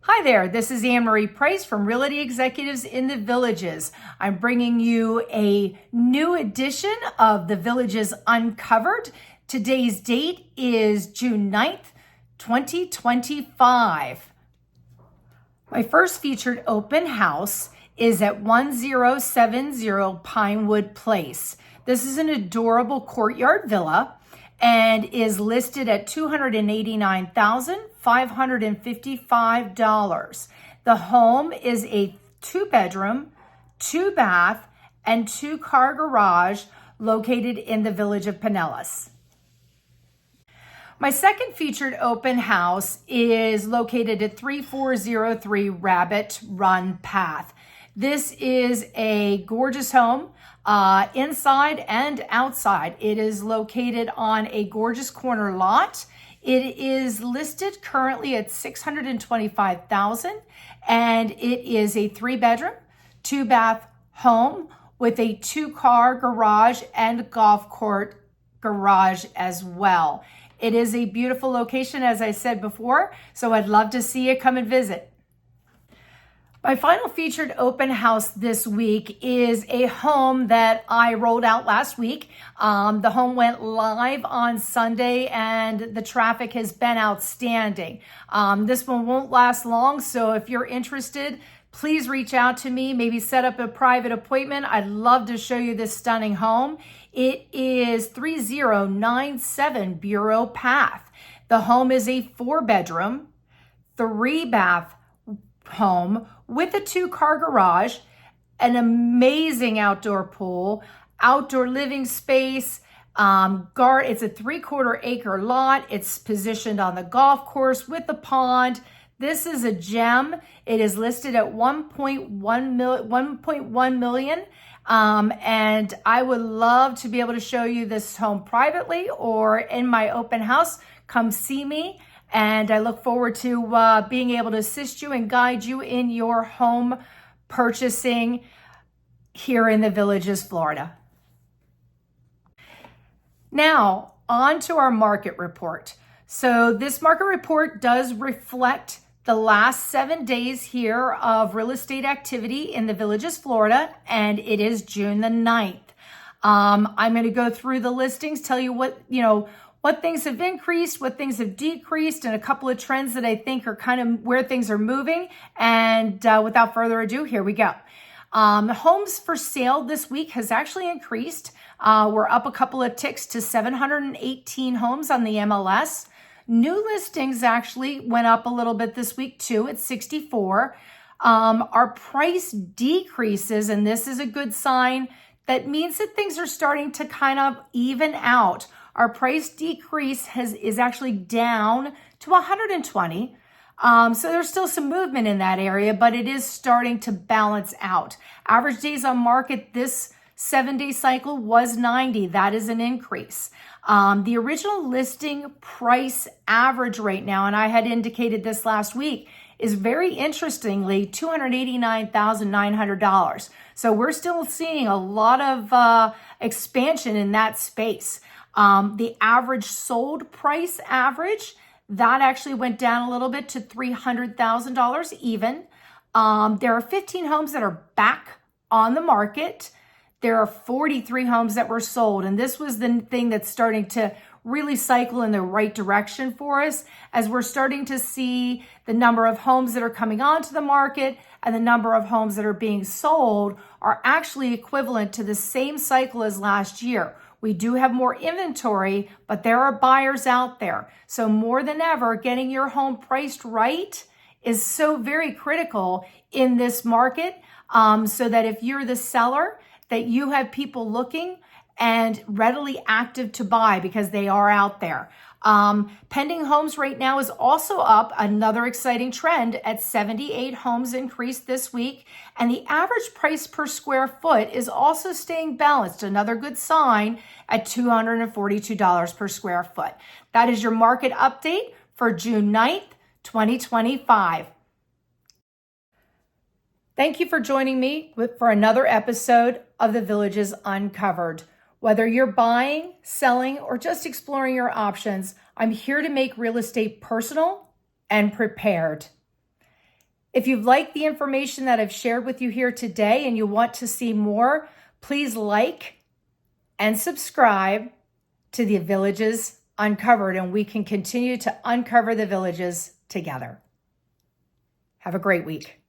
Hi there, this is Anne-Marie Price from Realty Executives in the Villages. I'm bringing you a new edition of the Villages Uncovered. Today's date is June 9th, 2025. My first featured open house is at 1070 Pinewood Place. This is an adorable courtyard villa and is listed at $289,555. The home is a 2-bedroom, 2-bath, and 2-car garage located in the village of Pinellas. My second featured open house is located at 3403 Rabbit Run Path. This is a gorgeous home, inside and outside. It is located on a gorgeous corner lot. It is listed currently at $625,000, and it is a 3-bedroom, 2-bath home with a 2-car garage and golf court garage as well. It is a beautiful location, as I said before, so I'd love to see you come and visit. My final featured open house this week is a home that I rolled out last week. The home went live on Sunday and the traffic has been outstanding. This one won't last long, so if you're interested, please reach out to me, maybe set up a private appointment. I'd love to show you this stunning home. It is 3097 Bureau Path. The home is a 4-bedroom, 3-bath home with a 2-car garage, an amazing outdoor pool, outdoor living space. It's a 3/4 acre lot. It's positioned on the golf course with the pond. This is a gem. It is listed at $1.1 million. And I would love to be able to show you this home privately or in my open house. Come see me. And I look forward to being able to assist you and guide you in your home purchasing here in the Villages, Florida. Now, on to our market report. So this market report does reflect the last 7 days here of real estate activity in the Villages, Florida, and it is June the 9th. I'm going to go through the listings, tell you what things have increased, what things have decreased, and a couple of trends that I think are kind of where things are moving. And without further ado, here we go. Homes for sale this week has actually increased. We're up a couple of ticks to 718 homes on the MLS. New listings actually went up a little bit this week too at 64. Our price decreases, and this is a good sign. That means that things are starting to kind of even out. Our price decrease is actually down to 120. So there's still some movement in that area, but it is starting to balance out. Average days on market this 7-day cycle was 90. That is an increase. The original listing price average right now, and I had indicated this last week, is very interestingly $289,900. So we're still seeing a lot of expansion in that space. The average sold price average, that actually went down a little bit to $300,000 even. There are 15 homes that are back on the market. There are 43 homes that were sold, and this was the thing that's starting to really cycle in the right direction for us as we're starting to see the number of homes that are coming onto the market and the number of homes that are being sold are actually equivalent to the same cycle as last year. We do have more inventory, but there are buyers out there. So more than ever, getting your home priced right is so very critical in this market, so that if you're the seller, that you have people looking and readily active to buy because they are out there. Pending homes right now is also up, another exciting trend at 78 homes increased this week. And the average price per square foot is also staying balanced, another good sign at $242 per square foot. That is your market update for June 9th, 2025. Thank you for joining me for another episode of the Villages Uncovered. Whether you're buying, selling, or just exploring your options, I'm here to make real estate personal and prepared. If you've liked the information that I've shared with you here today and you want to see more, please like and subscribe to the Villages Uncovered, and we can continue to uncover the villages together. Have a great week.